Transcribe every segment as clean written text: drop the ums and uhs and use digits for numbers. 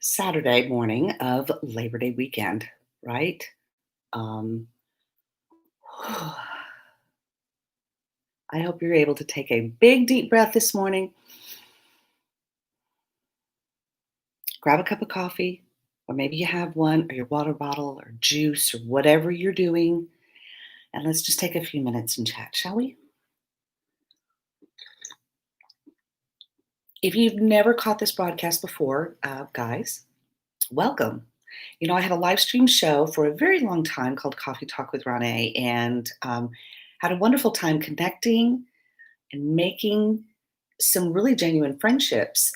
Saturday morning of Labor Day weekend, right? Um, I hope you're able to take a big deep breath this morning, grab a cup of coffee, or maybe you have one, or your water bottle, or juice, or whatever you're doing, and let's just take a few minutes and chat, shall we? If you've never caught this broadcast before, guys, welcome. I had a live stream show for a very long time called Coffee Talk with Ronnie, and had a wonderful time connecting and making some really genuine friendships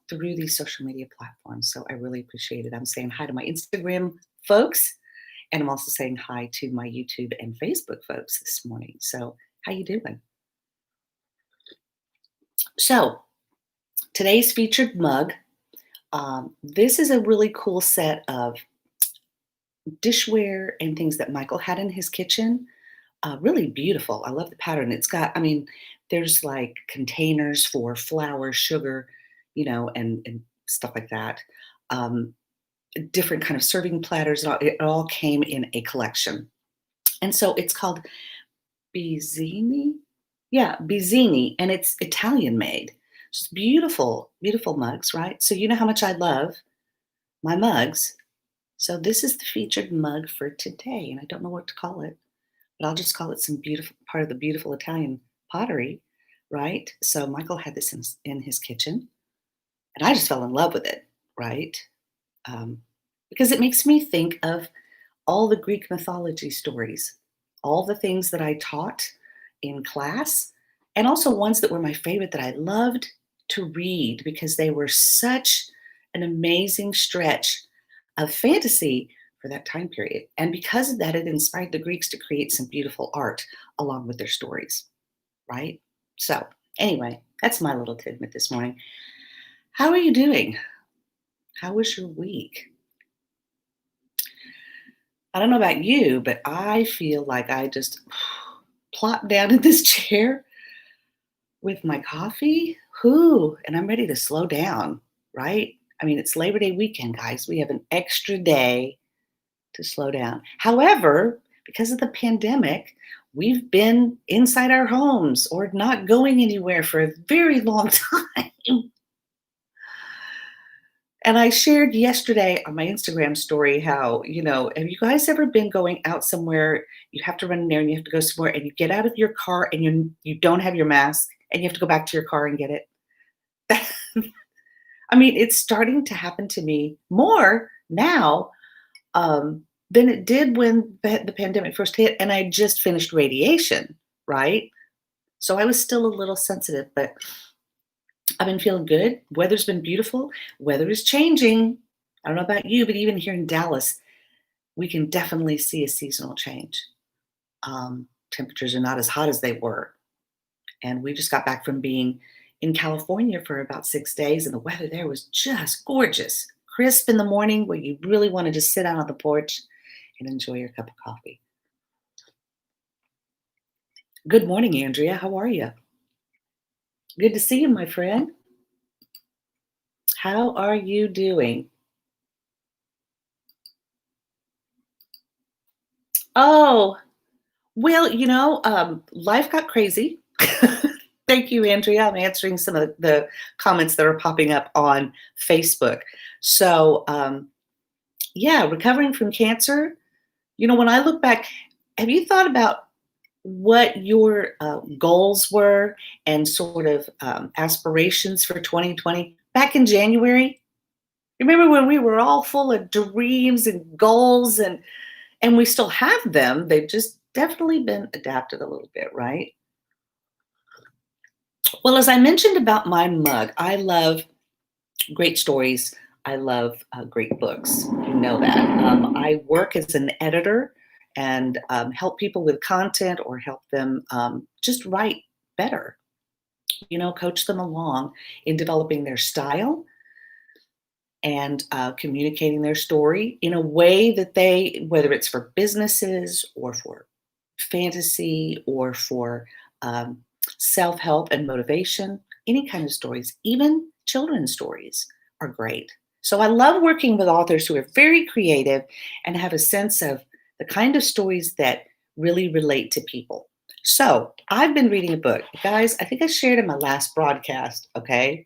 through these social media platforms. So I really appreciate it. I'm saying hi to my Instagram folks, and I'm also saying hi to my YouTube and Facebook folks this morning. So how you doing? So today's featured mug. This is a really cool set of dishware and things that Michael had in his kitchen. Really beautiful. I love the pattern. There's like containers for flour, sugar, and stuff like that. Um, Different kind of serving platters. It all came in a collection, and so it's called Bizzini. Yeah, Bizzini, and it's Italian made. Just beautiful, beautiful mugs, right? So you know how much I love my mugs. So this is the featured mug for today, and I don't know what to call it. But I'll just call it some beautiful part of the beautiful Italian pottery, right? So Michael had this in his kitchen, and I just fell in love with it, right? Um, because it makes me think of all the Greek mythology stories, all the things that I taught in class, and also ones that were my favorite that I loved to read because they were such an amazing stretch of fantasy for that time period. And because of that, it inspired the Greeks to create some beautiful art along with their stories, right? So, anyway, that's my little tidbit this morning. How are you doing? How was your week? I don't know about you, but I feel like I just plopped down in this chair with my coffee, and I'm ready to slow down, right? I mean, it's Labor Day weekend, guys. We have an extra day to slow down. However, because of the pandemic, we've been inside our homes or not going anywhere for a very long time. And I shared yesterday on my Instagram story how, have you guys ever been going out somewhere? You have to run in there and you have to go somewhere and you get out of your car and you don't have your mask and you have to go back to your car and get it. I mean, it's starting to happen to me more now than it did when the pandemic first hit, and I just finished radiation, right? So I was still a little sensitive, but I've been feeling good. Weather's been beautiful. Weather is changing. I don't know about you, but even here in Dallas, we can definitely see a seasonal change. Temperatures are not as hot as they were. And we just got back from being in California for about 6 days, and the weather there was just gorgeous. Crisp in the morning where you really want to just sit out on the porch and enjoy your cup of coffee. Good morning, Andrea. How are you? Good to see you, my friend. How are you doing? Oh, well, life got crazy. Thank you, Andrea. I'm answering some of the comments that are popping up on Facebook. So, yeah, recovering from cancer. When I look back, have you thought about what your goals were and sort of aspirations for 2020 back in January? Remember when we were all full of dreams and goals, and we still have them. They've just definitely been adapted a little bit, right? Well, as I mentioned about my mug, I love great stories. I love great books. You know that. I work as an editor and help people with content or help them just write better, coach them along in developing their style and communicating their story in a way that whether it's for businesses or for fantasy or for um, self help and motivation, any kind of stories, even children's stories are great. So I love working with authors who are very creative and have a sense of the kind of stories that really relate to people. So I've been reading a book. Guys, I think I shared in my last broadcast, okay?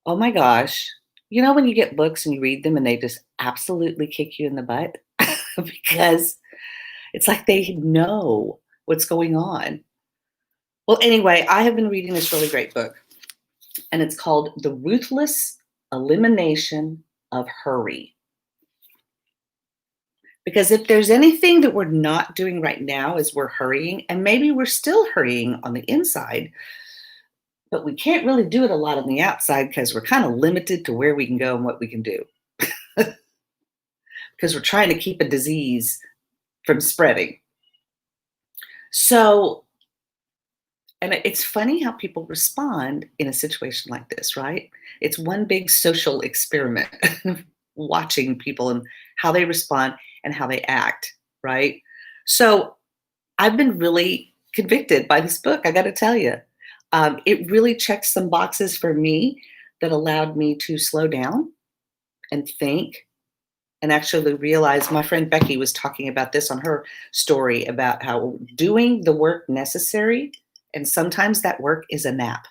Oh my gosh. You know when you get books and you read them and they just absolutely kick you in the butt? Because it's like they know what's going on. Well, anyway, I have been reading this really great book, and it's called The Ruthless Elimination of Hurry. Because if there's anything that we're not doing right now is we're hurrying, and maybe we're still hurrying on the inside, but we can't really do it a lot on the outside because we're kind of limited to where we can go and what we can do because we're trying to keep a disease from spreading. So, and it's funny how people respond in a situation like this, right? It's one big social experiment watching people and how they respond and how they act, right? So I've been really convicted by this book, I got to tell you. It really checked some boxes for me that allowed me to slow down and think and actually realize. My friend Becky was talking about this on her story about how doing the work necessary, and sometimes that work is a nap.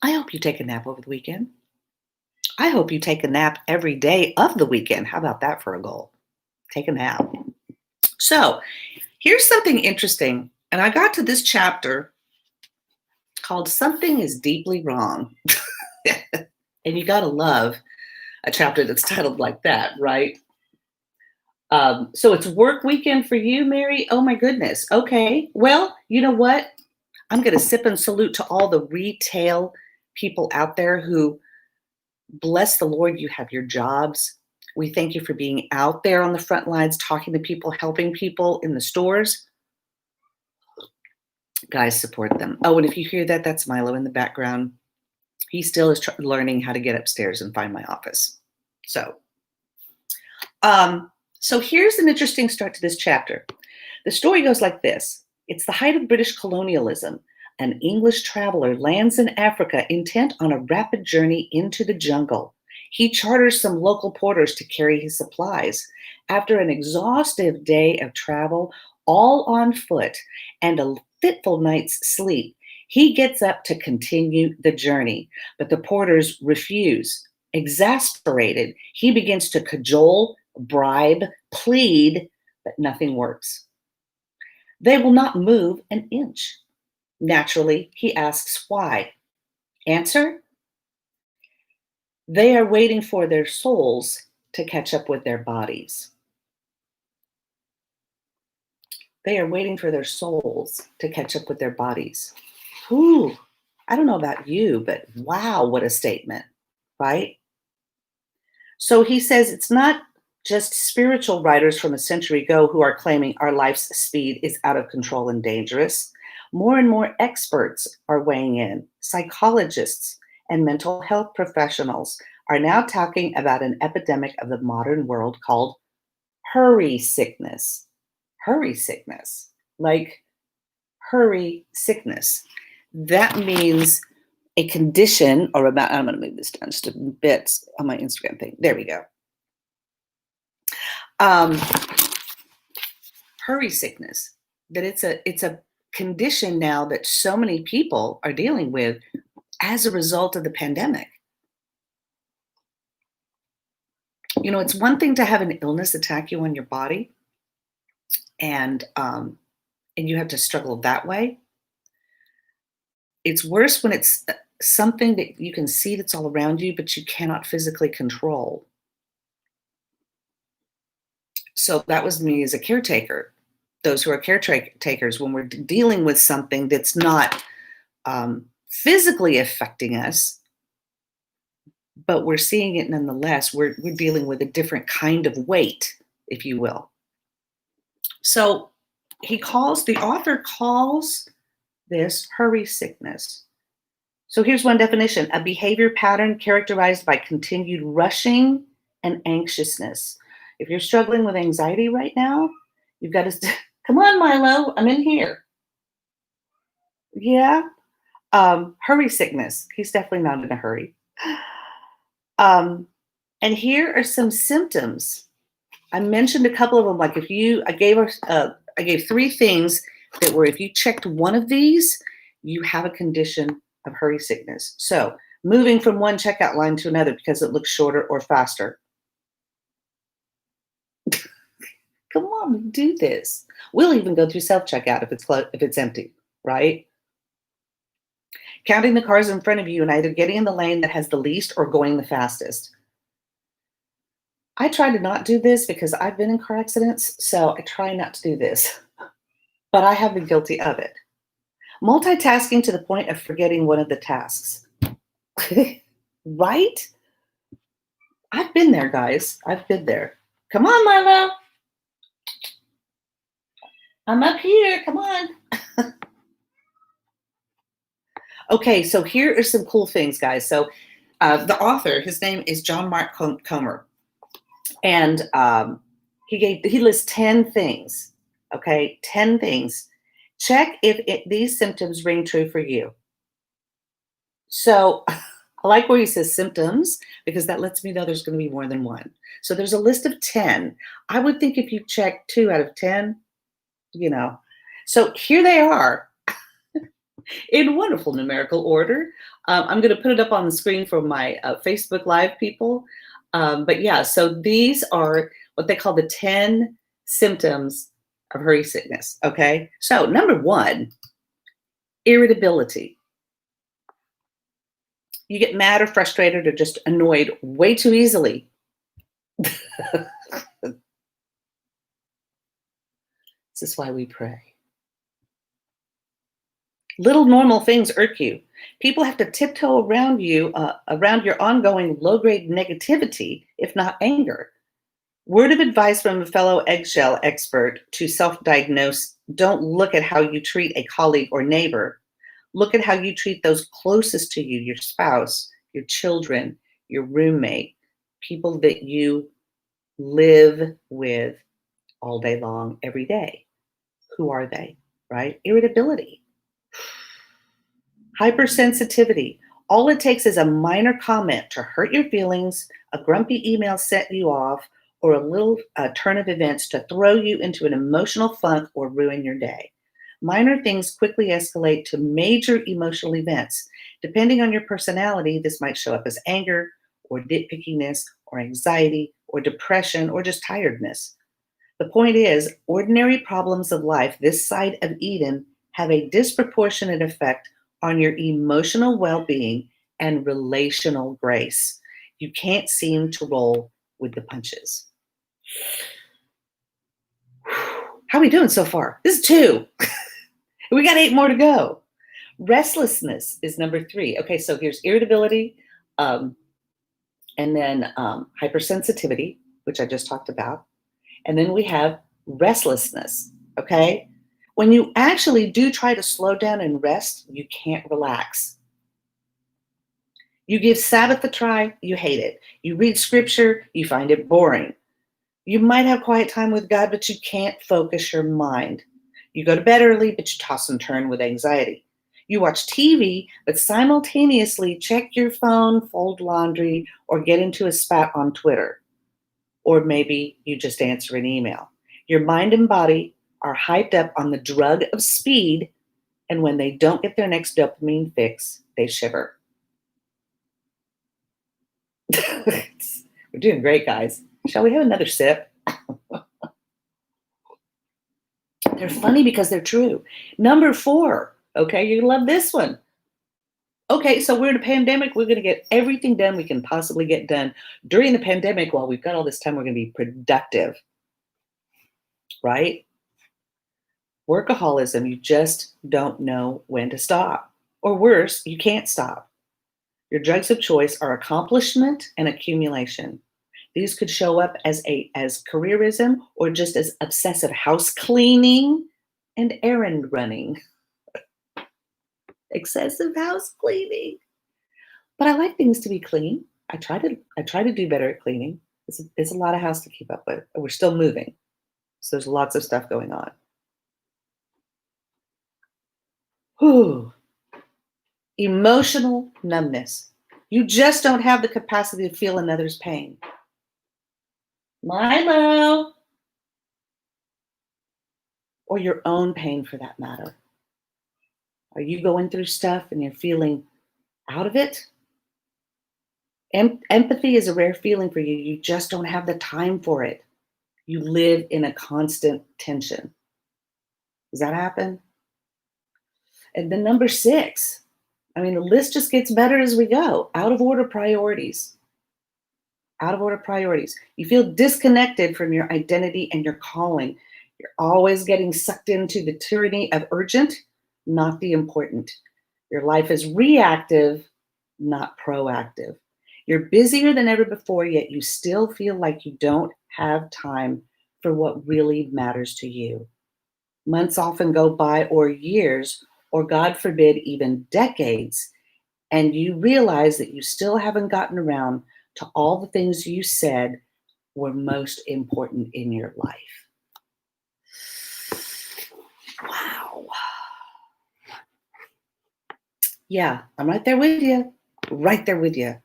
I hope you take a nap over the weekend. I hope you take a nap every day of the weekend. How about that for a goal? Take a nap. So here's something interesting. And I got to this chapter called Something is Deeply Wrong. And you got to love a chapter that's titled like that, right? So it's work weekend for you, Mary? Oh my goodness. Okay. Well, you know what? I'm going to sip and salute to all the retail people out there who, bless the Lord, you have your jobs. We thank you for being out there on the front lines, talking to people, helping people in the stores. Guys, support them. Oh, and if you hear that, that's Milo in the background. He still is learning how to get upstairs and find my office. So here's an interesting start to this chapter. The story goes like this. It's the height of British colonialism. An English traveler lands in Africa intent on a rapid journey into the jungle. He charters some local porters to carry his supplies. After an exhaustive day of travel, all on foot, and a fitful night's sleep, he gets up to continue the journey, but the porters refuse. Exasperated, he begins to cajole, bribe, plead, but nothing works. They will not move an inch. Naturally, he asks why. Answer: they are waiting for their souls to catch up with their bodies. They are waiting for their souls to catch up with their bodies. Whew. I don't know about you, but wow, what a statement, right? So he says it's not just spiritual writers from a century ago who are claiming our life's speed is out of control and dangerous. More and more experts are weighing in. Psychologists and mental health professionals are now talking about an epidemic of the modern world called hurry sickness. Hurry sickness, like hurry sickness. That means a condition or about, I'm going to move this down just a bit on my Instagram thing. There we go. Hurry sickness, that it's a condition now that so many people are dealing with as a result of the pandemic. You know, it's one thing to have an illness attack you on your body, and you have to struggle that way. It's worse when it's something that you can see that's all around you, but you cannot physically control. So that was me as a caretaker. Those who are caretakers, when we're dealing with something that's not physically affecting us, but we're seeing it nonetheless, we're dealing with a different kind of weight, if you will. So the author calls this hurry sickness. So here's one definition: a behavior pattern characterized by continued rushing and anxiousness. If you're struggling with anxiety right now, you've got to, come on, Milo, I'm in here. Yeah. Hurry sickness. He's definitely not in a hurry. Um, and here are some symptoms. I mentioned a couple of them. Like if you, I gave three things that were if you checked one of these, you have a condition of hurry sickness. So moving from one checkout line to another because it looks shorter or faster. Come on, we do this. We'll even go through self checkout if it's empty, right? Counting the cars in front of you and either getting in the lane that has the least or going the fastest. I try to not do this because I've been in car accidents, so I try not to do this, but I have been guilty of it. Multitasking to the point of forgetting one of the tasks. Right? I've been there, guys. I've been there. Come on, Milo. I'm up here. Come on. Okay, so here are some cool things, guys. So the author, his name is John Mark Comer, and he lists 10 things. Okay, 10 things. Check if these symptoms ring true for you. So I like where he says symptoms because that lets me know there's going to be more than one. So there's a list of 10. I would think if you check 2 out of 10, you know. So here they are in wonderful numerical order. I'm going to put it up on the screen for my Facebook Live people. But yeah, so these are what they call the 10 symptoms of hurry sickness. Okay. So number 1, irritability. You get mad or frustrated or just annoyed way too easily. This is why we pray. Little normal things irk you. People have to tiptoe around you, around your ongoing low-grade negativity, if not anger. Word of advice from a fellow eggshell expert to self-diagnose: don't look at how you treat a colleague or neighbor. Look at how you treat those closest to you, your spouse, your children, your roommate, people that you live with all day long, every day. Who are they, right? Irritability. Hypersensitivity. All it takes is a minor comment to hurt your feelings, a grumpy email set you off, or a little turn of events to throw you into an emotional funk or ruin your day. Minor things quickly escalate to major emotional events. Depending on your personality, this might show up as anger or nitpickiness or anxiety or depression or just tiredness. The point is, ordinary problems of life this side of Eden have a disproportionate effect on your emotional well being and relational grace. You can't seem to roll with the punches. How are we doing so far? This is 2. We got 8 more to go. Restlessness is number 3. Okay, so here's irritability, and then hypersensitivity, which I just talked about. And then we have restlessness, okay? When you actually do try to slow down and rest, you can't relax. You give Sabbath a try, you hate it. You read scripture, you find it boring. You might have quiet time with God, but you can't focus your mind. You go to bed early, but you toss and turn with anxiety. You watch TV, but simultaneously check your phone, fold laundry, or get into a spat on Twitter. Or maybe you just answer an email. Your mind and body are hyped up on the drug of speed, and when they don't get their next dopamine fix, they shiver. We're doing great, guys. Shall we have another sip? They're funny because they're true. Number 4, okay, you love this one. Okay, so we're in a pandemic. We're going to get everything done we can possibly get done during the pandemic. While we've got all this time, we're going to be productive, right? Workaholism, you just don't know when to stop. Or worse, you can't stop. Your drugs of choice are accomplishment and accumulation. These could show up as careerism or just as obsessive house cleaning and errand running. Excessive house cleaning. But I like things to be clean. I try to do better at cleaning. It's a lot of house to keep up with. We're still moving. So there's lots of stuff going on. Whew. Emotional numbness. You just don't have the capacity to feel another's pain. Milo, or your own pain for that matter. Are you going through stuff and you're feeling out of it? Empathy is a rare feeling for you. You just don't have the time for it. You live in a constant tension. Does that happen? And then number 6, I mean, the list just gets better as we go. Out of order priorities. Out of order priorities. You feel disconnected from your identity and your calling. You're always getting sucked into the tyranny of urgent, not the important. Your life is reactive, not proactive. You're busier than ever before, yet you still feel like you don't have time for what really matters to you. Months often go by, or years, or God forbid, even decades, and you realize that you still haven't gotten around to all the things you said were most important in your life. Wow. Yeah, I'm right there with you. Right there with you.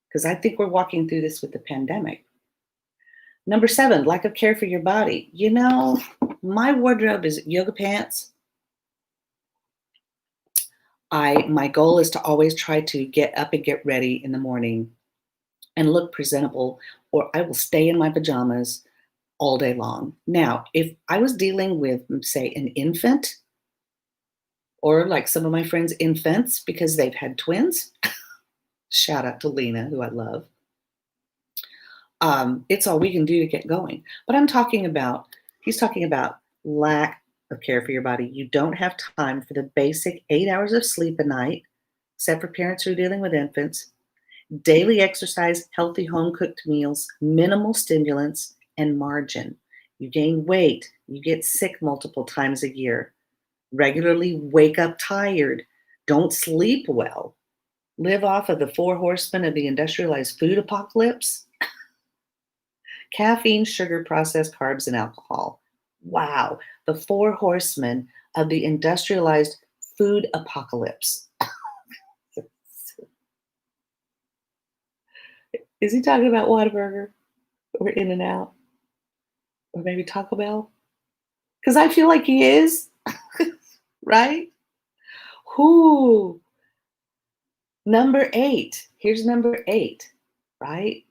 Because I think we're walking through this with the pandemic. Number 7, lack of care for your body. You know, my wardrobe is yoga pants. My goal is to always try to get up and get ready in the morning and look presentable, or I will stay in my pajamas all day long. Now, if I was dealing with, say, an infant, or like some of my friends' infants because they've had twins, shout out to Lena, who I love. It's all we can do to get going. But he's talking about lack of care for your body. You don't have time for the basic 8 hours of sleep a night, except for parents who are dealing with infants, daily exercise, healthy home cooked meals, minimal stimulants, and margin. You gain weight, you get sick multiple times a year, regularly wake up tired, don't sleep well, live off of the 4 horsemen of the industrialized food apocalypse. Caffeine, sugar, processed carbs, and alcohol. Wow, the 4 horsemen of the industrialized food apocalypse. Is he talking about Whataburger or In-N-Out or maybe Taco Bell? Because I feel like he is, right? Who? Number 8. Here's number 8, right?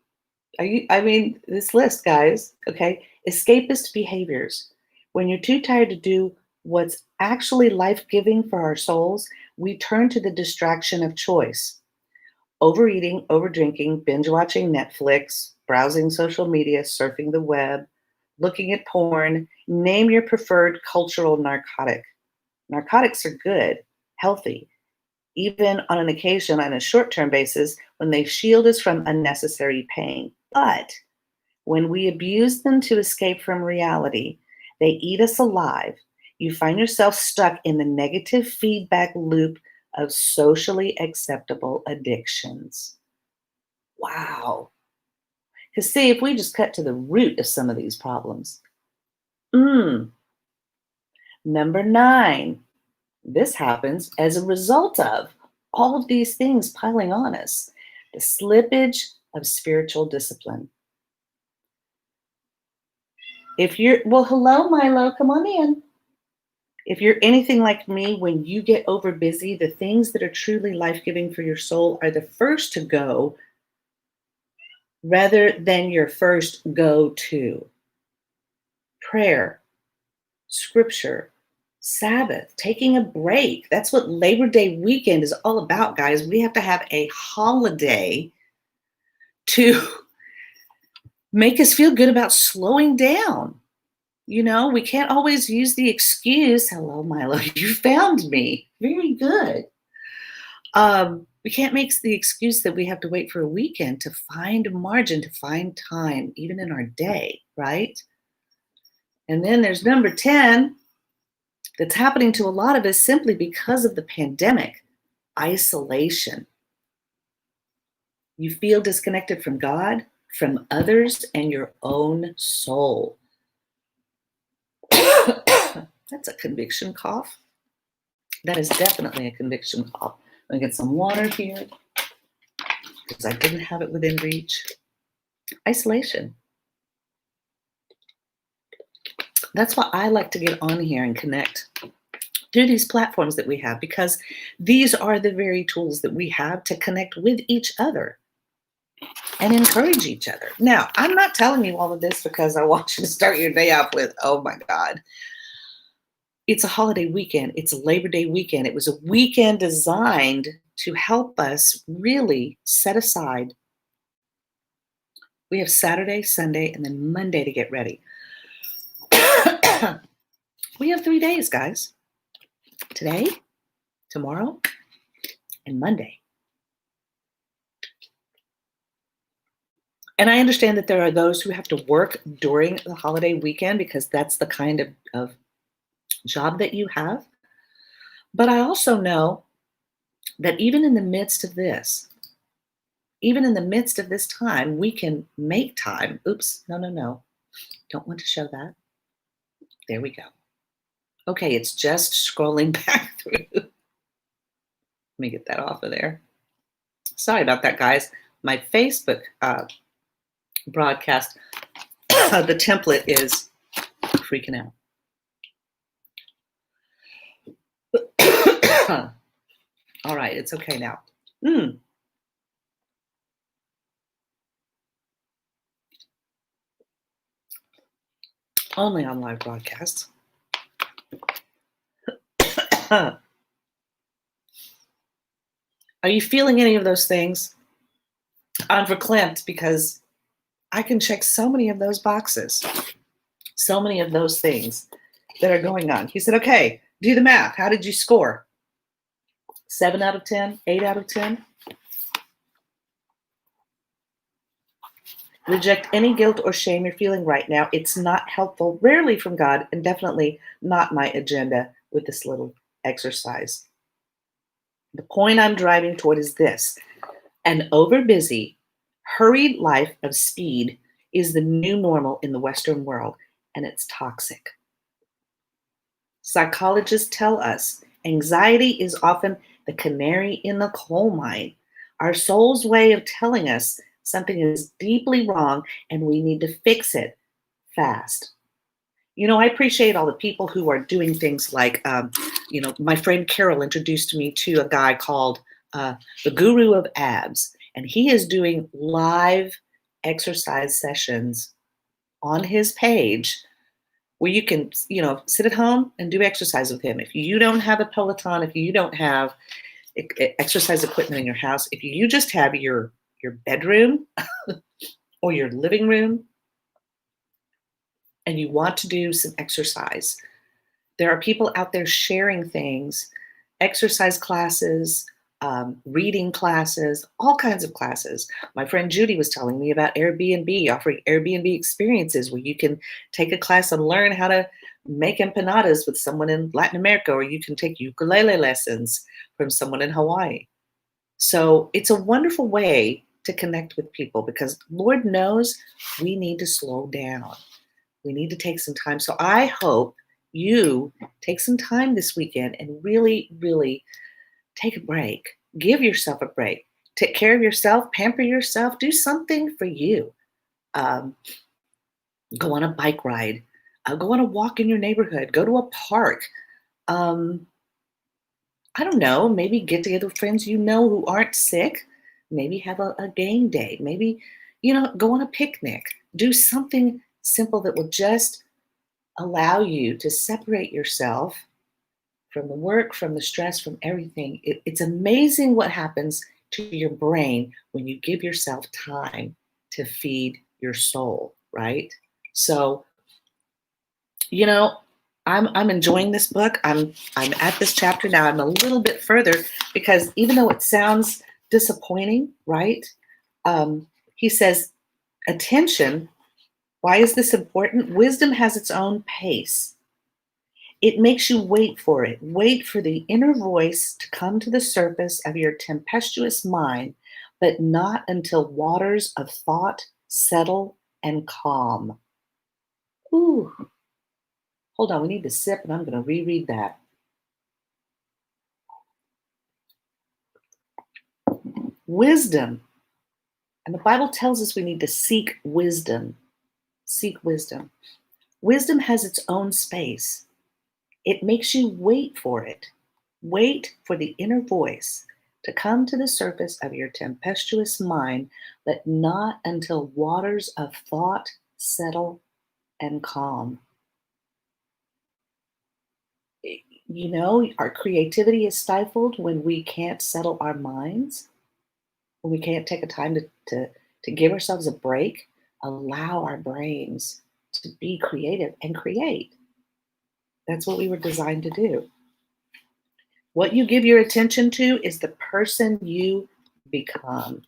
This list, guys, okay? Escapist behaviors. When you're too tired to do what's actually life giving for our souls, we turn to the distraction of choice. Overeating, overdrinking, binge watching Netflix, browsing social media, surfing the web, looking at porn. Name your preferred cultural narcotic. Narcotics are good, healthy, even on an occasion on a short term basis when they shield us from unnecessary pain. But when we abuse them to escape from reality, they eat us alive. You find yourself stuck in the negative feedback loop of socially acceptable addictions. Wow. Because, see, if we just cut to the root of some of these problems. Number 9, this happens as a result of all of these things piling on us, the slippage of spiritual discipline. Hello, Milo, come on in. If you're anything like me, when you get over busy, the things that are truly life-giving for your soul are the first to go rather than your first go-to. Prayer, scripture, Sabbath, taking a break. That's what Labor Day weekend is all about, guys. We have to have a holiday to make us feel good about slowing down. You know, we can't always use the excuse, hello, Milo, you found me. Very good. We can't make the excuse that we have to wait for a weekend to find margin, to find time, even in our day, right? And then there's number 10 that's happening to a lot of us simply because of the pandemic, isolation. You feel disconnected from God, from others, and your own soul. That's a conviction cough. That is definitely a conviction cough. I'm gonna get some water here. because I didn't have it within reach. Isolation. That's why I like to get on here and connect through these platforms that we have, because these are the very tools that we have to connect with each other and encourage each other. Now, I'm not telling you all of this because I want you to start your day off with, oh my God, it's a holiday weekend. It's a Labor Day weekend. It was a weekend designed to help us really set aside. We have Saturday, Sunday, and then Monday to get ready. We have 3 days, guys. Today, tomorrow, and Monday. And I understand that there are those who have to work during the holiday weekend because that's the kind of job that you have. But I also know that even in the midst of this, even in the midst of this time, we can make time. Oops, no. Don't want to show that. There we go. Okay, it's just scrolling back through. Let me get that off of there. Sorry about that, guys. My Facebook broadcast, the template is freaking out. All right, it's okay now. Only on live broadcasts. Are you feeling any of those things? I'm verklempt because I can check so many of those boxes, so many of those things that are going on. He said, okay, do the math. How did you score? 7 out of 10, 8 out of 10? Reject any guilt or shame you're feeling right now. It's not helpful, rarely from God, and definitely not my agenda with this little exercise. The point I'm driving toward is this: an overbusy, hurried life of speed is the new normal in the Western world, and it's toxic. Psychologists tell us anxiety is often the canary in the coal mine, our soul's way of telling us something is deeply wrong and we need to fix it fast. I appreciate all the people who are doing things like, my friend Carol introduced me to a guy called the Guru of Abs, and he is doing live exercise sessions on his page where you can, sit at home and do exercise with him. If you don't have a Peloton, if you don't have exercise equipment in your house, if you just have your bedroom or your living room and you want to do some exercise, there are people out there sharing things, exercise classes, reading classes, all kinds of classes. My friend Judy was telling me about Airbnb, offering Airbnb experiences where you can take a class and learn how to make empanadas with someone in Latin America, or you can take ukulele lessons from someone in Hawaii. So it's a wonderful way to connect with people because Lord knows we need to slow down. We need to take some time. So I hope you take some time this weekend and really, really take a break. Give yourself a break. Take care of yourself, pamper yourself, do something for you. Go on a bike ride. Go on a walk in your neighborhood. Go to a park. I don't know, maybe get together with friends who aren't sick. Maybe have a game day. Maybe, go on a picnic. Do something simple that will just allow you to separate yourself from the work, from the stress, from everything. It's amazing what happens to your brain when you give yourself time to feed your soul, right? So, I'm enjoying this book. I'm at this chapter now. I'm a little bit further because even though it sounds disappointing, right? He says, attention. Why is this important? Wisdom has its own pace. It makes you wait for it. Wait for the inner voice to come to the surface of your tempestuous mind, but not until waters of thought settle and calm. Ooh. Hold on, we need to sip, and I'm going to reread that. Wisdom And the Bible tells us we need to seek wisdom. Seek wisdom. Wisdom has its own space. It makes you wait for it. Wait for the inner voice to come to the surface of your tempestuous mind, but not until waters of thought settle and calm. You know, our creativity is stifled when we can't settle our minds, when we can't take a time to give ourselves a break, allow our brains to be creative and create. That's what we were designed to do. What you give your attention to is the person you become.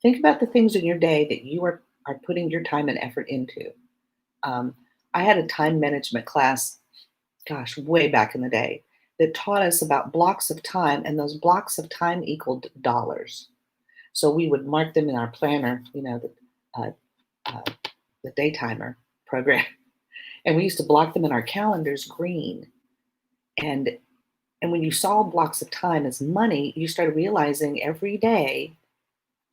Think about the things in your day that you are putting your time and effort into. Um, I had a time management class, gosh, way back in the day, that taught us about blocks of time, and those blocks of time equaled dollars. So we would mark them in our planner, uh, uh, the day timer program, and we used to block them in our calendars green. And and when you saw blocks of time as money, you started realizing every day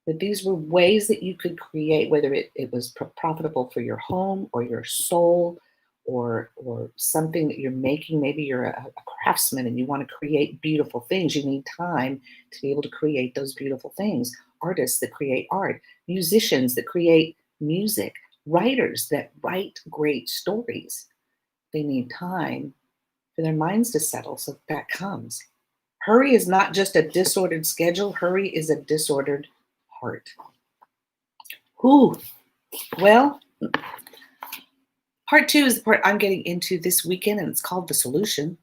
that these were ways that you could create, whether it was profitable for your home or your soul, or something that you're making. Maybe you're a craftsman and you want to create beautiful things. You need time to be able to create those beautiful things. Artists that create art, musicians that create music, writers that write great stories. They need time for their minds to settle so that comes. Hurry is not just a disordered schedule, hurry is a disordered heart. Whew. Well, part two is the part I'm getting into this weekend, and it's called The Solution.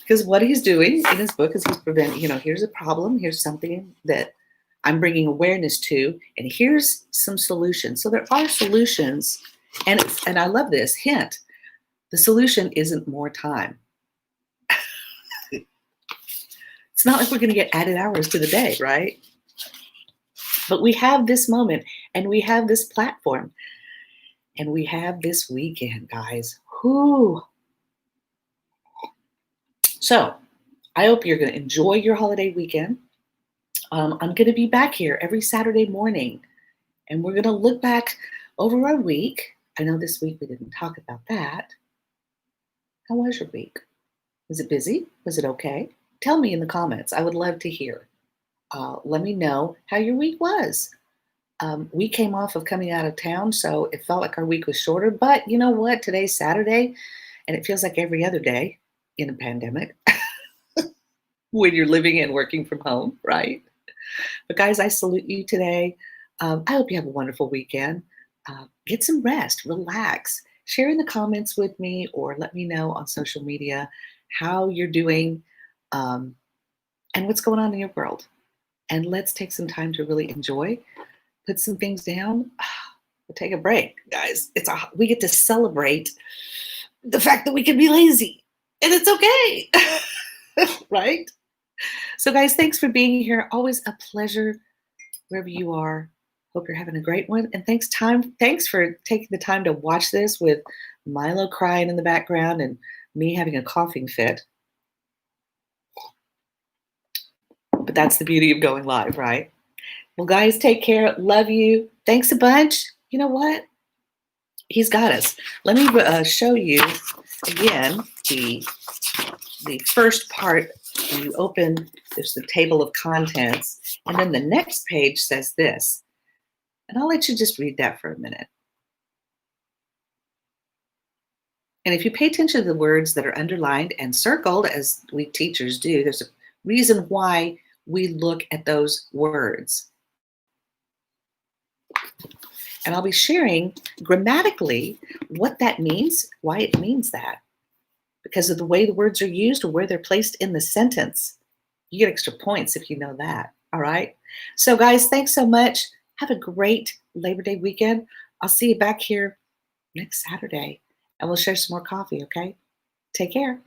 Because what he's doing in his book is he's preventing, here's a problem, here's something that I'm bringing awareness to, and here's some solutions. So there are solutions, and I love this hint. The solution isn't more time. It's not like we're going to get added hours to the day, right? But we have this moment, and we have this platform, and we have this weekend, guys. Whoo! So I hope you're going to enjoy your holiday weekend. I'm going to be back here every Saturday morning, and we're going to look back over our week. I know this week we didn't talk about that. How was your week? Was it busy? Was it okay? Tell me in the comments. I would love to hear. Let me know how your week was. We came off of coming out of town, so it felt like our week was shorter. But you know what? Today's Saturday, and it feels like every other day in a pandemic when you're living and working from home, right? But guys, I salute you today. I hope you have a wonderful weekend. Get some rest, relax. Share in the comments with me, or let me know on social media how you're doing, and what's going on in your world. And let's take some time to really enjoy, put some things down, we'll take a break, guys. We get to celebrate the fact that we can be lazy, and it's okay, right? So, guys, thanks for being here. Always a pleasure wherever you are. Hope you're having a great one. And thanks for taking the time to watch this with Milo crying in the background and me having a coughing fit. But that's the beauty of going live, right? Well, guys, take care. Love you. Thanks a bunch. You know what? He's got us. Let me show you again the first part. When you open, there's the table of contents, and then the next page says this. And I'll let you just read that for a minute. And if you pay attention to the words that are underlined and circled, as we teachers do, there's a reason why we look at those words. And I'll be sharing grammatically what that means, why it means that, because of the way the words are used or where they're placed in the sentence. You get extra points if you know that. All right. So, guys, thanks so much. Have a great Labor Day weekend. I'll see you back here next Saturday, and we'll share some more coffee, okay? Take care.